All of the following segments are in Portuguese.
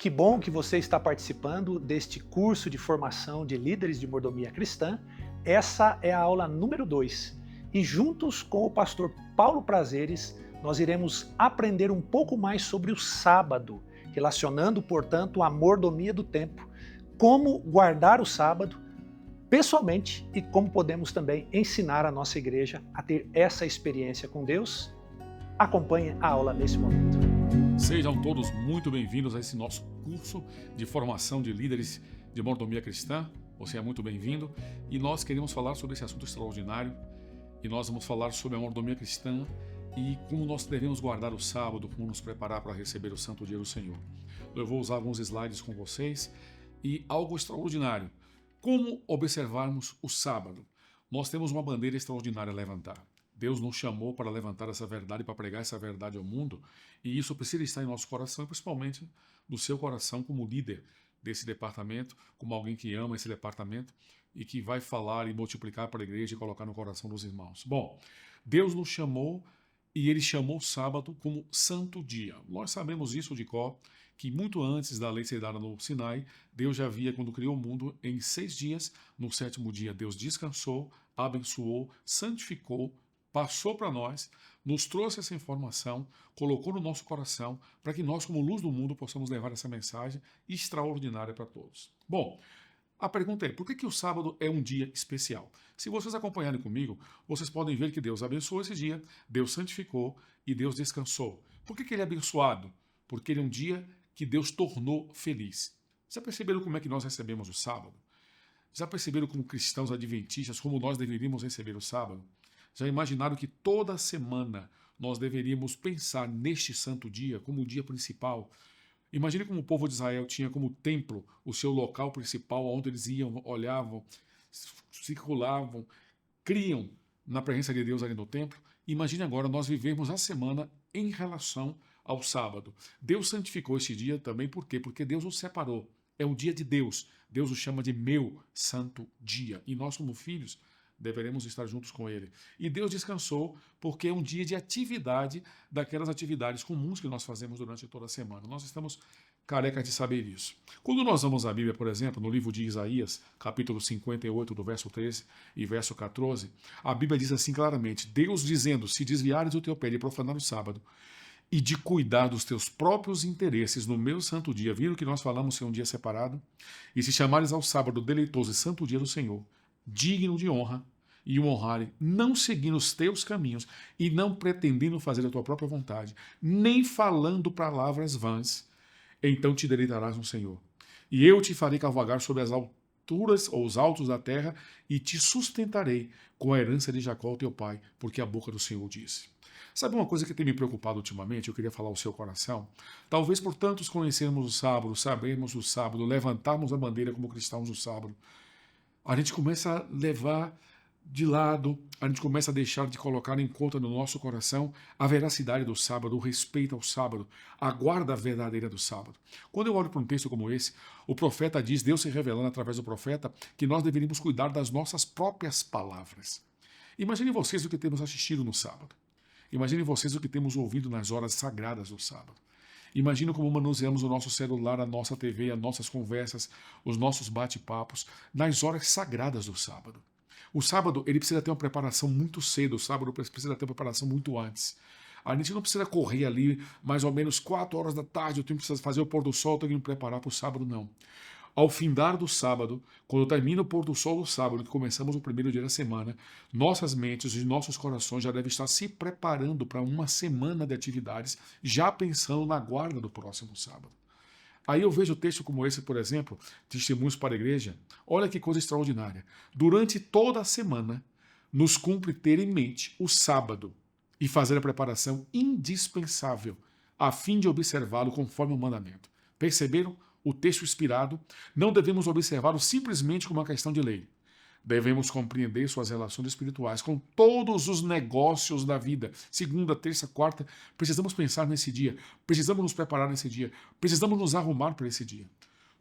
Que bom que você está participando deste curso de formação de líderes de mordomia cristã. Essa é a aula número 2 e juntos com o pastor Paulo Prazeres nós iremos aprender um pouco mais sobre o sábado, relacionando, portanto, a mordomia do tempo, como guardar o sábado pessoalmente e como podemos também ensinar a nossa igreja a ter essa experiência com Deus. Acompanhe a aula nesse momento. Sejam todos muito bem-vindos a esse nosso curso de formação de líderes de mordomia cristã. Você é muito bem-vindo e nós queremos falar sobre esse assunto extraordinário e nós vamos falar sobre a mordomia cristã e como nós devemos guardar o sábado, como nos preparar para receber o santo dia do Senhor. Eu vou usar alguns slides com vocês e algo extraordinário. Como observarmos o sábado? Nós temos uma bandeira extraordinária a levantar. Deus nos chamou para levantar essa verdade, para pregar essa verdade ao mundo, e isso precisa estar em nosso coração, principalmente no seu coração como líder desse departamento, como alguém que ama esse departamento e que vai falar e multiplicar para a igreja e colocar no coração dos irmãos. Bom, Deus nos chamou e Ele chamou o sábado como santo dia. Nós sabemos isso de cor, que muito antes da lei ser dada no Sinai, Deus já havia, quando criou o mundo, em 6 dias, no 7º dia Deus descansou, abençoou, santificou, passou para nós, nos trouxe essa informação, colocou no nosso coração, para que nós, como luz do mundo, possamos levar essa mensagem extraordinária para todos. Bom, a pergunta é, por que o sábado é um dia especial? Se vocês acompanharem comigo, vocês podem ver que Deus abençoou esse dia, Deus santificou e Deus descansou. Por que ele é abençoado? Porque ele é um dia que Deus tornou feliz. Já perceberam como é que nós recebemos o sábado? Já perceberam como cristãos adventistas, como nós deveríamos receber o sábado? Já imaginaram que toda semana nós deveríamos pensar neste santo dia como o dia principal? Imagine como o povo de Israel tinha como templo o seu local principal, onde eles iam, olhavam, circulavam, criam na presença de Deus ali no templo. Imagine agora nós vivemos a semana em relação ao sábado. Deus santificou este dia também, por quê? Porque Deus o separou. É o dia de Deus. Deus o chama de meu santo dia. E nós, como filhos, deveremos estar juntos com Ele. E Deus descansou porque é um dia de atividade daquelas atividades comuns que nós fazemos durante toda a semana. Nós estamos carecas de saber isso. Quando nós vamos à Bíblia, por exemplo, no livro de Isaías, capítulo 58, do verso 13 e verso 14, a Bíblia diz assim claramente, Deus dizendo, se desviares do teu pé de profanar o sábado, e de cuidar dos teus próprios interesses no meu santo dia, viram que nós falamos ser um dia separado? E se chamares ao sábado deleitoso e santo dia do Senhor, digno de honra, e o honrarem, não seguindo os teus caminhos e não pretendendo fazer a tua própria vontade, nem falando palavras vãs, então te deleitarás no Senhor. E eu te farei cavalgar sobre as alturas ou os altos da terra e te sustentarei com a herança de Jacó, teu pai, porque a boca do Senhor disse. Sabe uma coisa que tem me preocupado ultimamente? Eu queria falar ao seu coração. Talvez por tantos conhecermos o sábado, sabermos o sábado, levantarmos a bandeira como cristãos do sábado, a gente começa a levar de lado, a gente começa a deixar de colocar em conta no nosso coração a veracidade do sábado, o respeito ao sábado, a guarda verdadeira do sábado. Quando eu olho para um texto como esse, o profeta diz, Deus se revelando através do profeta, que nós deveríamos cuidar das nossas próprias palavras. Imaginem vocês o que temos assistido no sábado. Imaginem vocês o que temos ouvido nas horas sagradas do sábado. Imagina como manuseamos o nosso celular, a nossa TV, as nossas conversas, os nossos bate-papos, nas horas sagradas do sábado. O sábado, ele precisa ter uma preparação muito cedo, o sábado precisa ter uma preparação muito antes. A gente não precisa correr ali mais ou menos 4 horas da tarde, eu tenho que fazer o pôr do sol, eu tenho que me preparar para o sábado, não. Ao findar do sábado, quando termina o pôr do sol do sábado, que começamos o primeiro dia da semana, nossas mentes e nossos corações já devem estar se preparando para uma semana de atividades, já pensando na guarda do próximo sábado. Aí eu vejo texto como esse, por exemplo, Testemunhos para a Igreja. Olha que coisa extraordinária. Durante toda a semana, nos cumpre ter em mente o sábado e fazer a preparação indispensável a fim de observá-lo conforme o mandamento. Perceberam? O texto inspirado, não devemos observá-lo simplesmente como uma questão de lei. Devemos compreender suas relações espirituais com todos os negócios da vida. Segunda, terça, quarta, precisamos pensar nesse dia, precisamos nos preparar nesse dia, precisamos nos arrumar para esse dia.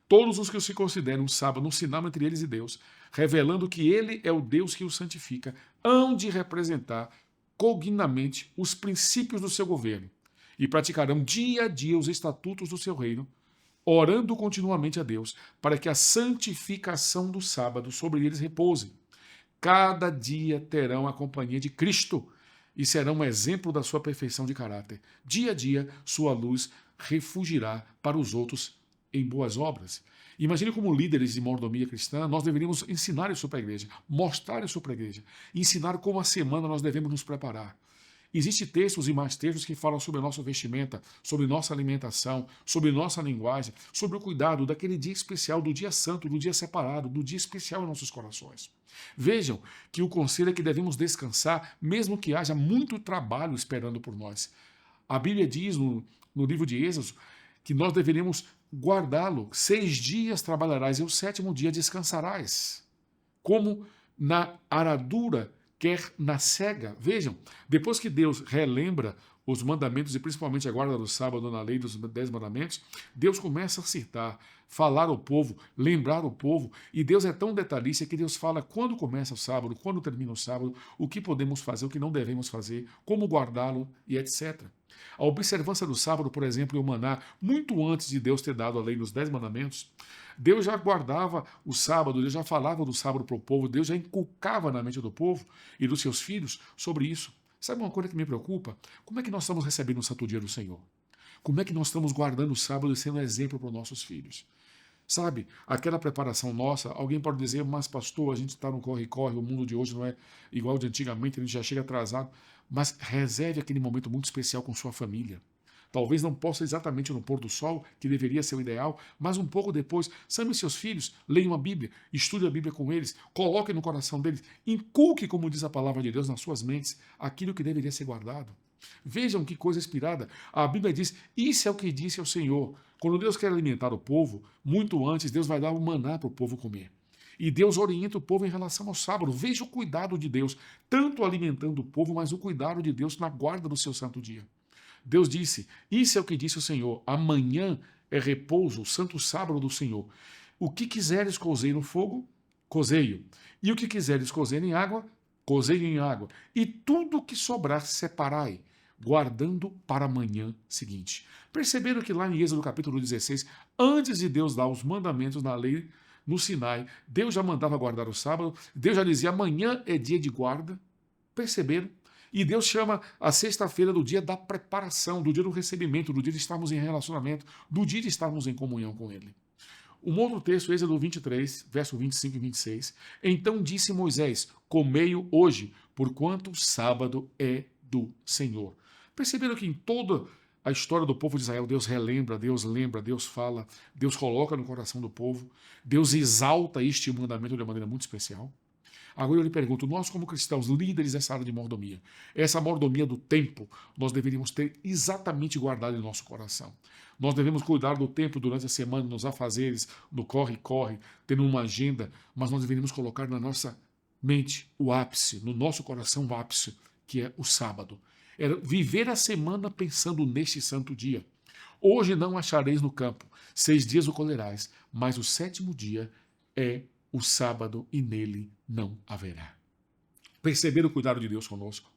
Todos os que se consideram sábado um sinal entre eles e Deus, revelando que Ele é o Deus que os santifica, hão de representar cognamente os princípios do seu governo e praticarão dia a dia os estatutos do seu reino, orando continuamente a Deus, para que a santificação do sábado sobre eles repouse. Cada dia terão a companhia de Cristo e serão um exemplo da sua perfeição de caráter. Dia a dia, sua luz refugirá para os outros em boas obras. Imagine como líderes de mordomia cristã, nós deveríamos ensinar isso para a igreja, mostrar isso para a igreja, ensinar como a semana nós devemos nos preparar. Existem textos e mais textos que falam sobre a nossa vestimenta, sobre nossa alimentação, sobre nossa linguagem, sobre o cuidado daquele dia especial, do dia santo, do dia separado, do dia especial em nossos corações. Vejam que o conselho é que devemos descansar, mesmo que haja muito trabalho esperando por nós. A Bíblia diz no livro de Êxodo que nós deveríamos guardá-lo. 6 dias trabalharás e o 7º dia descansarás. Como na aradura, quer na cega. Vejam, depois que Deus relembra os mandamentos, e principalmente a guarda do sábado na lei dos 10 mandamentos, Deus começa a citar, falar ao povo, lembrar o povo, e Deus é tão detalhista que Deus fala quando começa o sábado, quando termina o sábado, o que podemos fazer, o que não devemos fazer, como guardá-lo e etc. A observância do sábado, por exemplo, e o maná, muito antes de Deus ter dado a lei dos 10 mandamentos, Deus já guardava o sábado, Deus já falava do sábado para o povo, Deus já inculcava na mente do povo e dos seus filhos sobre isso. Sabe uma coisa que me preocupa? Como é que nós estamos recebendo o santo dia do Senhor? Como é que nós estamos guardando o sábado e sendo exemplo para os nossos filhos? Sabe, aquela preparação nossa, alguém pode dizer, mas pastor, a gente está no corre-corre, o mundo de hoje não é igual de antigamente, a gente já chega atrasado, mas reserve aquele momento muito especial com sua família. Talvez não possa exatamente no pôr do sol, que deveria ser o ideal, mas um pouco depois, chame seus filhos, leiam a Bíblia, estude a Bíblia com eles, coloque no coração deles, inculque, como diz a palavra de Deus, nas suas mentes, aquilo que deveria ser guardado. Vejam que coisa inspirada. A Bíblia diz, isso é o que disse ao Senhor. Quando Deus quer alimentar o povo, muito antes Deus vai dar o maná para o povo comer. E Deus orienta o povo em relação ao sábado. Veja o cuidado de Deus, tanto alimentando o povo, mas o cuidado de Deus na guarda do seu santo dia. Deus disse, isso é o que disse o Senhor, amanhã é repouso, o santo sábado do Senhor. O que quiseres cozer no fogo, cozeio. E o que quiseres cozer em água, cozeio em água. E tudo que sobrar separai, guardando para amanhã seguinte. Perceberam que lá em Êxodo capítulo 16, antes de Deus dar os mandamentos na lei no Sinai, Deus já mandava guardar o sábado, Deus já dizia, amanhã é dia de guarda. Perceberam? E Deus chama a sexta-feira do dia da preparação, do dia do recebimento, do dia de estarmos em relacionamento, do dia de estarmos em comunhão com Ele. Um outro texto, Êxodo 23, verso 25 e 26. Então disse Moisés, comei-o hoje, porquanto o sábado é do Senhor. Perceberam que em toda a história do povo de Israel, Deus relembra, Deus lembra, Deus fala, Deus coloca no coração do povo, Deus exalta este mandamento de uma maneira muito especial. Agora eu lhe pergunto, nós como cristãos, líderes dessa área de mordomia, essa mordomia do tempo, nós deveríamos ter exatamente guardado em nosso coração. Nós devemos cuidar do tempo durante a semana, nos afazeres, no corre-corre, tendo uma agenda, mas nós deveríamos colocar na nossa mente o ápice, no nosso coração o ápice, que é o sábado. Era viver a semana pensando neste santo dia. Hoje não achareis no campo, 6 dias o colherás, mas o 7º dia é o sábado e nele não haverá. Perceberam o cuidado de Deus conosco?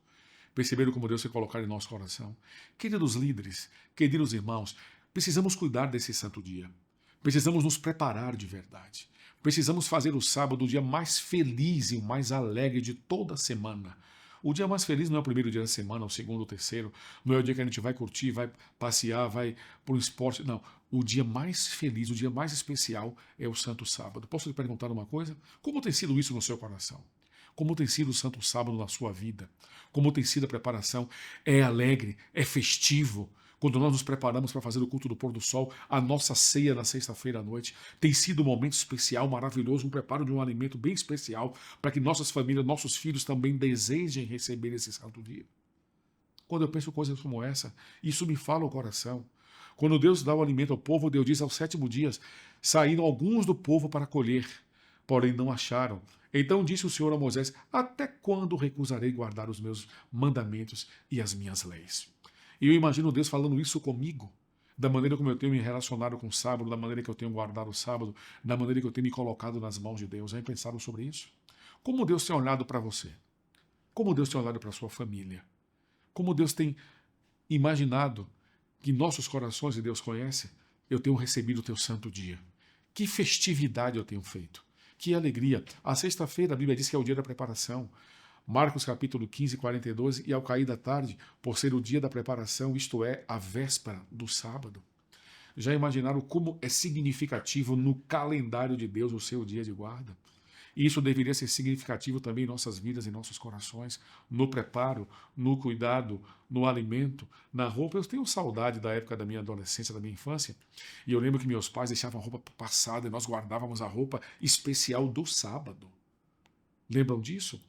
Perceberam como Deus se colocar em nosso coração? Queridos líderes, queridos irmãos, precisamos cuidar desse santo dia. Precisamos nos preparar de verdade. Precisamos fazer o sábado o dia mais feliz e o mais alegre de toda a semana. O dia mais feliz não é o primeiro dia da semana, o segundo, o terceiro, não é o dia que a gente vai curtir, vai passear, vai para o esporte, não. O dia mais feliz, o dia mais especial é o Santo Sábado. Posso lhe perguntar uma coisa? Como tem sido isso no seu coração? Como tem sido o Santo Sábado na sua vida? Como tem sido a preparação? É alegre? É festivo? Quando nós nos preparamos para fazer o culto do pôr do sol, a nossa ceia na sexta-feira à noite, tem sido um momento especial, maravilhoso, um preparo de um alimento bem especial para que nossas famílias, nossos filhos também desejem receber esse santo dia. Quando eu penso coisas como essa, isso me fala o coração. Quando Deus dá o alimento ao povo, Deus diz aos 7º dia, saíram alguns do povo para colher, porém não acharam. Então disse o Senhor a Moisés, até quando recusarei guardar os meus mandamentos e as minhas leis? E eu imagino Deus falando isso comigo, da maneira como eu tenho me relacionado com o sábado, da maneira que eu tenho guardado o sábado, da maneira que eu tenho me colocado nas mãos de Deus. Já pensaram sobre isso? Como Deus tem olhado para você? Como Deus tem olhado para a sua família? Como Deus tem imaginado que nossos corações, e Deus conhece, eu tenho recebido o teu santo dia. Que festividade eu tenho feito. Que alegria. A sexta-feira, a Bíblia diz que é o dia da preparação. Marcos capítulo 15, 42, e ao cair da tarde, por ser o dia da preparação, isto é, a véspera do sábado. Já imaginaram como é significativo no calendário de Deus o seu dia de guarda? E isso deveria ser significativo também em nossas vidas, em nossos corações, no preparo, no cuidado, no alimento, na roupa. Eu tenho saudade da época da minha adolescência, da minha infância, e eu lembro que meus pais deixavam a roupa passada e nós guardávamos a roupa especial do sábado. Lembram disso?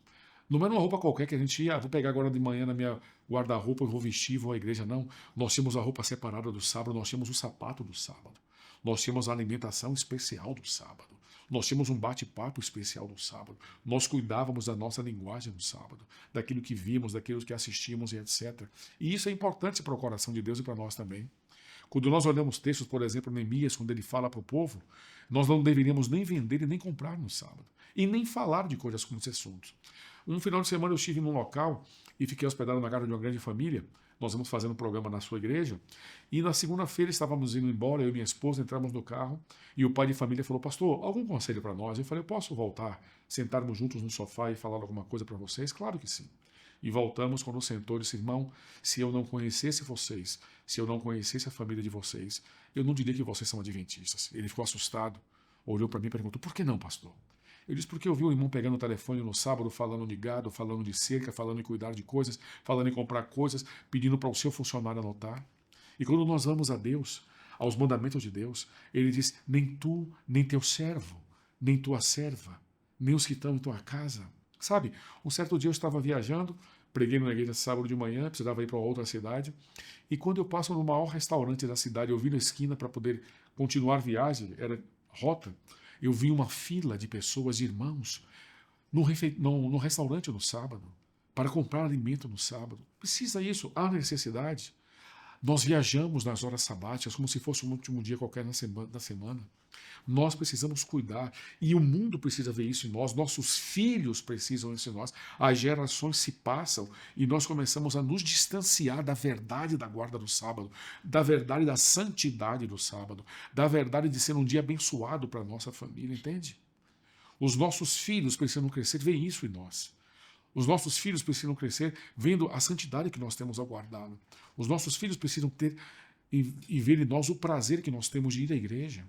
Não era uma roupa qualquer que a gente ia, vou pegar agora de manhã na minha guarda-roupa, eu vou vestir, vou à igreja. Não. Nós tínhamos a roupa separada do sábado, nós tínhamos o sapato do sábado. Nós tínhamos a alimentação especial do sábado. Nós tínhamos um bate-papo especial no sábado. Nós cuidávamos da nossa linguagem no sábado, daquilo que vimos, daquilo que assistimos e etc. E isso é importante para o coração de Deus e para nós também. Quando nós olhamos textos, por exemplo, Neemias, quando ele fala para o povo, nós não deveríamos nem vender e nem comprar no sábado. E nem falar de coisas como esse assunto. Um final de semana eu estive num local e fiquei hospedado na casa de uma grande família. Nós vamos fazendo um programa na sua igreja. E na segunda-feira estávamos indo embora, eu e minha esposa entramos no carro e o pai de família falou: pastor, algum conselho para nós? Eu falei: eu posso voltar, sentarmos juntos no sofá e falar alguma coisa para vocês? Claro que sim. E voltamos, quando sentou, e disse: irmão, se eu não conhecesse vocês, se eu não conhecesse a família de vocês, eu não diria que vocês são adventistas. Ele ficou assustado, olhou para mim e perguntou: por que não, pastor? Eu disse: porque eu vi o irmão pegando o telefone no sábado, falando de gado, falando de cerca, falando em cuidar de coisas, falando em comprar coisas, pedindo para o seu funcionário anotar. E quando nós vamos a Deus, aos mandamentos de Deus, ele diz: nem tu, nem teu servo, nem tua serva, nem os que estão em tua casa. Sabe, um certo dia eu estava viajando, preguei na igreja sábado de manhã, precisava ir para outra cidade, e quando eu passo no maior restaurante da cidade, eu vi na esquina para poder continuar a viagem, era rota, eu vi uma fila de pessoas, de irmãos, no restaurante no sábado, para comprar alimento no sábado. Precisa isso, há necessidade. Nós viajamos nas horas sabáticas como se fosse um último dia qualquer da semana. Nós precisamos cuidar, e o mundo precisa ver isso em nós, nossos filhos precisam isso em nós, as gerações se passam e nós começamos a nos distanciar da verdade da guarda do sábado, da verdade da santidade do sábado, da verdade de ser um dia abençoado para a nossa família, entende? Os nossos filhos precisam crescer, ver isso em nós. Os nossos filhos precisam crescer vendo a santidade que nós temos ao guardá-lo. Os nossos filhos precisam ter e ver em nós o prazer que nós temos de ir à igreja,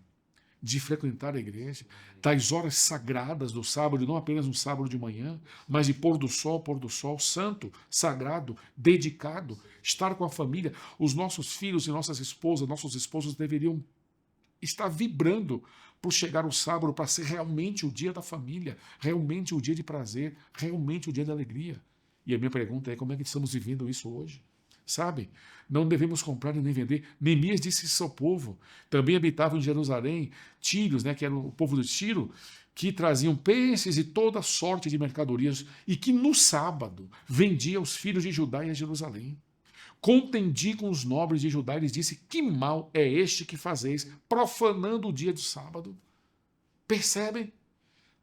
de frequentar a igreja, das horas sagradas do sábado, não apenas no sábado de manhã, mas de pôr do sol, santo, sagrado, dedicado, estar com a família. Os nossos filhos e nossas esposas, nossos esposos deveriam estar vibrando por chegar o sábado para ser realmente o dia da família, realmente o dia de prazer, realmente o dia da alegria. E a minha pergunta é: como é que estamos vivendo isso hoje? Sabe? Não devemos comprar e nem vender. Neemias disse isso ao povo. Também habitavam em Jerusalém tírios, que era o povo de Tiro, que traziam peixes e toda sorte de mercadorias e que no sábado vendia aos filhos de Judá e a Jerusalém. Contendi com os nobres de Judá e lhes disse: que mal é este que fazeis, profanando o dia do sábado? Percebem?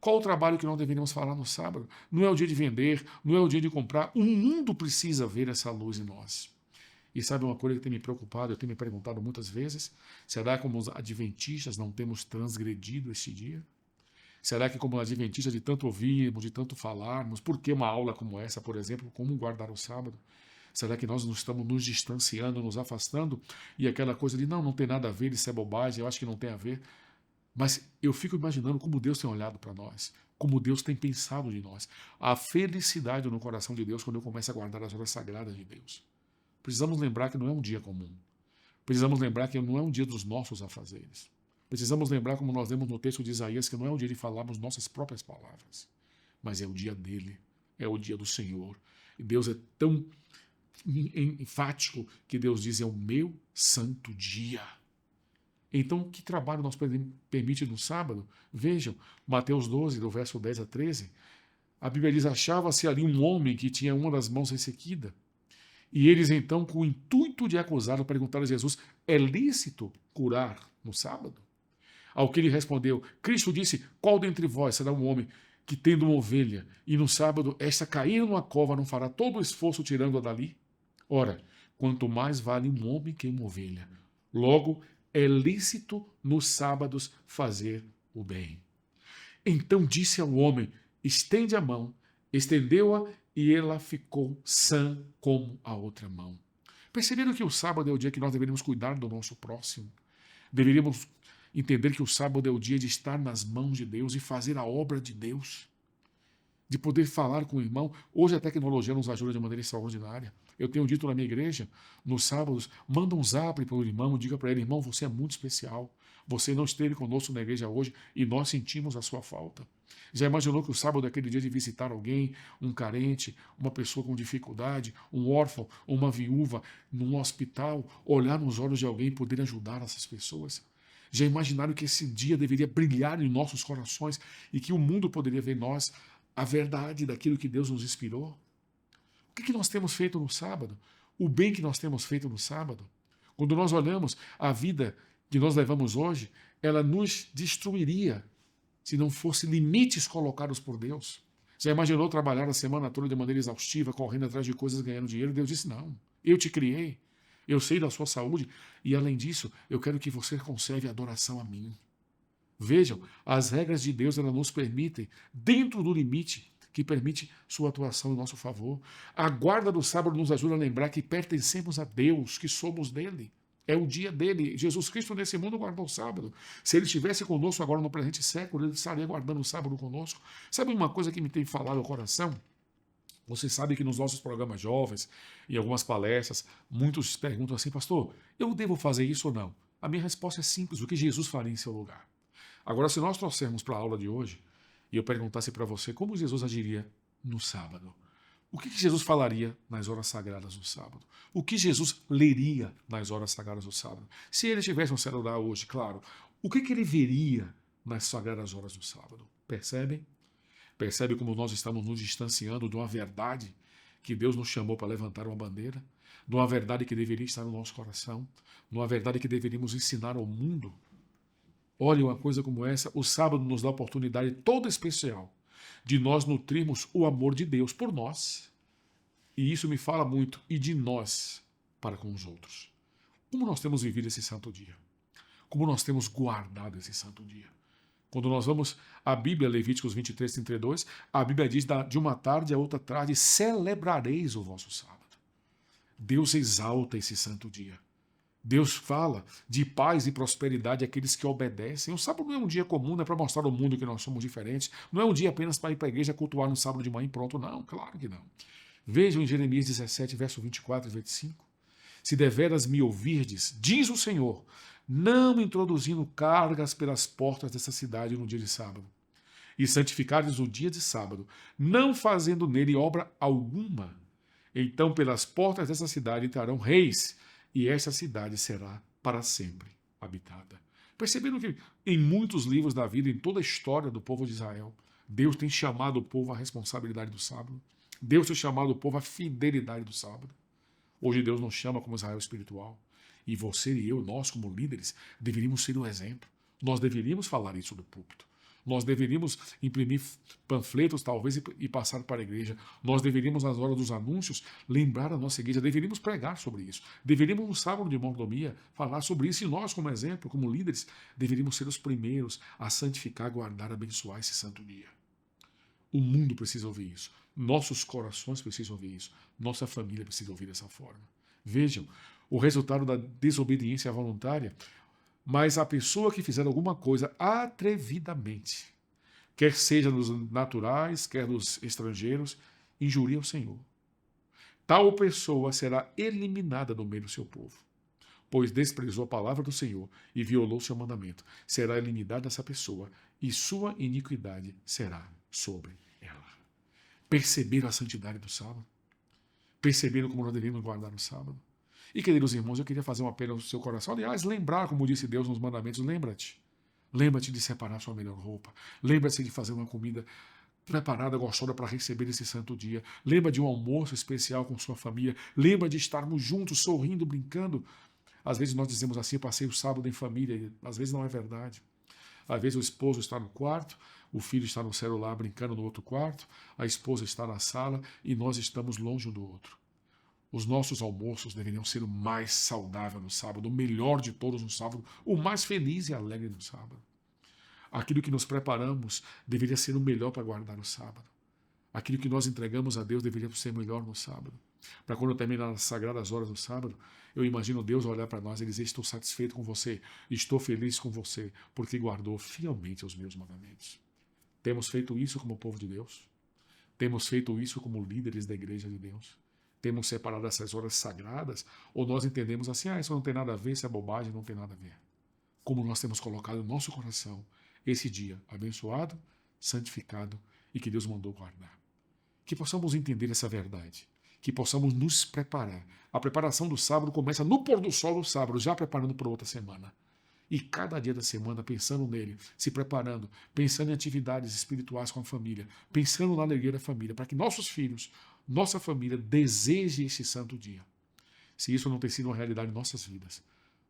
Qual o trabalho que não deveríamos falar no sábado? Não é o dia de vender, não é o dia de comprar. O mundo precisa ver essa luz em nós. E sabe uma coisa que tem me preocupado, eu tenho me perguntado muitas vezes: será que como os adventistas não temos transgredido este dia? Será que como adventistas de tanto ouvirmos, de tanto falarmos, por que uma aula como essa, por exemplo, como guardar o sábado? Será que nós não estamos nos distanciando, nos afastando? E aquela coisa de não tem nada a ver, isso é bobagem, eu acho que não tem a ver. Mas eu fico imaginando como Deus tem olhado para nós, como Deus tem pensado de nós. A felicidade no coração de Deus quando eu começo a guardar as horas sagradas de Deus. Precisamos lembrar que não é um dia comum. Precisamos lembrar que não é um dia dos nossos afazeres. Precisamos lembrar, como nós lemos no texto de Isaías, que não é o dia de falarmos nossas próprias palavras, mas é o dia dele, é o dia do Senhor. E Deus é tão enfático que Deus diz: é o meu santo dia. Então, que trabalho nós permite no sábado? Vejam, Mateus 12, do verso 10 a 13, a Bíblia diz: achava-se ali um homem que tinha uma das mãos ressequida. E eles então, com o intuito de acusá-lo, perguntaram a Jesus: é lícito curar no sábado? Ao que ele respondeu: Cristo disse: qual dentre vós será um homem que, tendo uma ovelha, e no sábado esta cair numa cova, não fará todo o esforço tirando-a dali? Ora, quanto mais vale um homem que uma ovelha. Logo, é lícito nos sábados fazer o bem. Então disse ao homem, estende a mão, estendeu-a e ela ficou sã como a outra mão. Perceberam que o sábado é o dia que nós deveríamos cuidar do nosso próximo? Deveríamos entender que o sábado é o dia de estar nas mãos de Deus e fazer a obra de Deus, de poder falar com o irmão. Hoje a tecnologia nos ajuda de maneira extraordinária. Eu tenho dito na minha igreja, nos sábados, manda um zap para o irmão, diga para ele, irmão, você é muito especial. Você não esteve conosco na igreja hoje e nós sentimos a sua falta. Já imaginou que o sábado é aquele dia de visitar alguém, um carente, uma pessoa com dificuldade, um órfão, uma viúva, num hospital, olhar nos olhos de alguém e poder ajudar essas pessoas? Já imaginaram que esse dia deveria brilhar em nossos corações e que o mundo poderia ver em nós a verdade daquilo que Deus nos inspirou? O que nós temos feito no sábado? O bem que nós temos feito no sábado? Quando nós olhamos a vida que nós levamos hoje, ela nos destruiria se não fosse limites colocados por Deus. Já imaginou trabalhar a semana toda de maneira exaustiva, correndo atrás de coisas, ganhando dinheiro? Deus disse, não, eu te criei, eu sei da sua saúde e, além disso, eu quero que você conserve a adoração a mim. Vejam, as regras de Deus elas nos permitem, dentro do limite que permite sua atuação em nosso favor. A guarda do sábado nos ajuda a lembrar que pertencemos a Deus, que somos dele. É o dia dele. Jesus Cristo nesse mundo guardou o sábado. Se ele estivesse conosco agora no presente século, ele estaria guardando o sábado conosco. Sabe uma coisa que me tem falado ao coração? Você sabe que nos nossos programas jovens e algumas palestras, muitos perguntam assim, pastor, eu devo fazer isso ou não? A minha resposta é simples, o que Jesus faria em seu lugar. Agora, se nós trouxermos para a aula de hoje, e eu perguntasse para você como Jesus agiria no sábado, o que Jesus falaria nas horas sagradas do sábado? O que Jesus leria nas horas sagradas do sábado? Se ele tivesse um celular hoje, claro, o que ele veria nas sagradas horas do sábado? Percebem? Percebe como nós estamos nos distanciando de uma verdade que Deus nos chamou para levantar uma bandeira? De uma verdade que deveria estar no nosso coração? De uma verdade que deveríamos ensinar ao mundo? Olha uma coisa como essa, o sábado nos dá a oportunidade toda especial de nós nutrirmos o amor de Deus por nós. E isso me fala muito, e de nós para com os outros. Como nós temos vivido esse santo dia? Como nós temos guardado esse santo dia? Quando nós vamos à Bíblia, Levíticos 23, 32, a Bíblia diz, de uma tarde a outra tarde, celebrareis o vosso sábado. Deus exalta esse santo dia. Deus fala de paz e prosperidade àqueles que obedecem. O sábado não é um dia comum, não é para mostrar ao mundo que nós somos diferentes. Não é um dia apenas para ir para a igreja cultuar no sábado de manhã e pronto. Não, claro que não. Vejam em Jeremias 17, verso 24 e 25. Se deveras me ouvirdes, diz o Senhor, não introduzindo cargas pelas portas dessa cidade no dia de sábado, e santificares o dia de sábado, não fazendo nele obra alguma, então pelas portas dessa cidade entrarão reis, e essa cidade será para sempre habitada. Perceberam que em muitos livros da vida, em toda a história do povo de Israel, Deus tem chamado o povo à responsabilidade do sábado. Deus tem chamado o povo à fidelidade do sábado. Hoje Deus nos chama como Israel espiritual. E você e eu, nós como líderes, deveríamos ser um exemplo. Nós deveríamos falar isso do púlpito. Nós deveríamos imprimir panfletos, talvez, e passar para a igreja. Nós deveríamos, nas horas dos anúncios, lembrar a nossa igreja. Deveríamos pregar sobre isso. Deveríamos, no sábado de mordomia, falar sobre isso. E nós, como exemplo, como líderes, deveríamos ser os primeiros a santificar, guardar, abençoar esse santo dia. O mundo precisa ouvir isso. Nossos corações precisam ouvir isso. Nossa família precisa ouvir dessa forma. Vejam, o resultado da desobediência voluntária. Mas a pessoa que fizer alguma coisa atrevidamente, quer seja nos naturais, quer nos estrangeiros, injuria o Senhor. Tal pessoa será eliminada do meio do seu povo, pois desprezou a palavra do Senhor e violou seu mandamento. Será eliminada essa pessoa e sua iniquidade será sobre ela. Perceberam a santidade do sábado? Perceberam como nós devemos guardar o sábado? E, queridos irmãos, eu queria fazer um apelo ao seu coração. Aliás, lembrar, como disse Deus nos mandamentos, lembra-te. Lembra-te de separar sua melhor roupa. Lembra-te de fazer uma comida preparada, gostosa para receber esse santo dia. Lembra de um almoço especial com sua família. Lembra de estarmos juntos, sorrindo, brincando. Às vezes nós dizemos assim, eu passei o sábado em família. E às vezes não é verdade. Às vezes o esposo está no quarto, o filho está no celular brincando no outro quarto, a esposa está na sala e nós estamos longe um do outro. Os nossos almoços deveriam ser o mais saudável no sábado, o melhor de todos no sábado, o mais feliz e alegre no sábado. Aquilo que nos preparamos deveria ser o melhor para guardar o sábado. Aquilo que nós entregamos a Deus deveria ser melhor no sábado. Para quando terminar as sagradas horas do sábado, eu imagino Deus olhar para nós e dizer: estou satisfeito com você, estou feliz com você, porque guardou fielmente os meus mandamentos. Temos feito isso como povo de Deus? Temos feito isso como líderes da igreja de Deus? Temos separado essas horas sagradas? Ou nós entendemos assim: isso não tem nada a ver, isso é bobagem, não tem nada a ver? Como nós temos colocado no nosso coração esse dia abençoado, santificado e que Deus mandou guardar. Que possamos entender essa verdade, que possamos nos preparar. A preparação do sábado começa no pôr do sol do sábado, já preparando para outra semana. E cada dia da semana pensando nele, se preparando, pensando em atividades espirituais com a família, pensando na alegria da família, para que nossos filhos, nossa família deseje esse santo dia. Se isso não tem sido uma realidade em nossas vidas,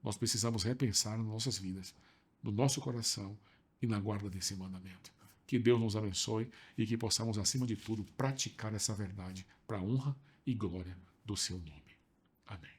nós precisamos repensar nas nossas vidas, no nosso coração e na guarda desse mandamento. Que Deus nos abençoe e que possamos, acima de tudo, praticar essa verdade para a honra e glória do seu nome. Amém.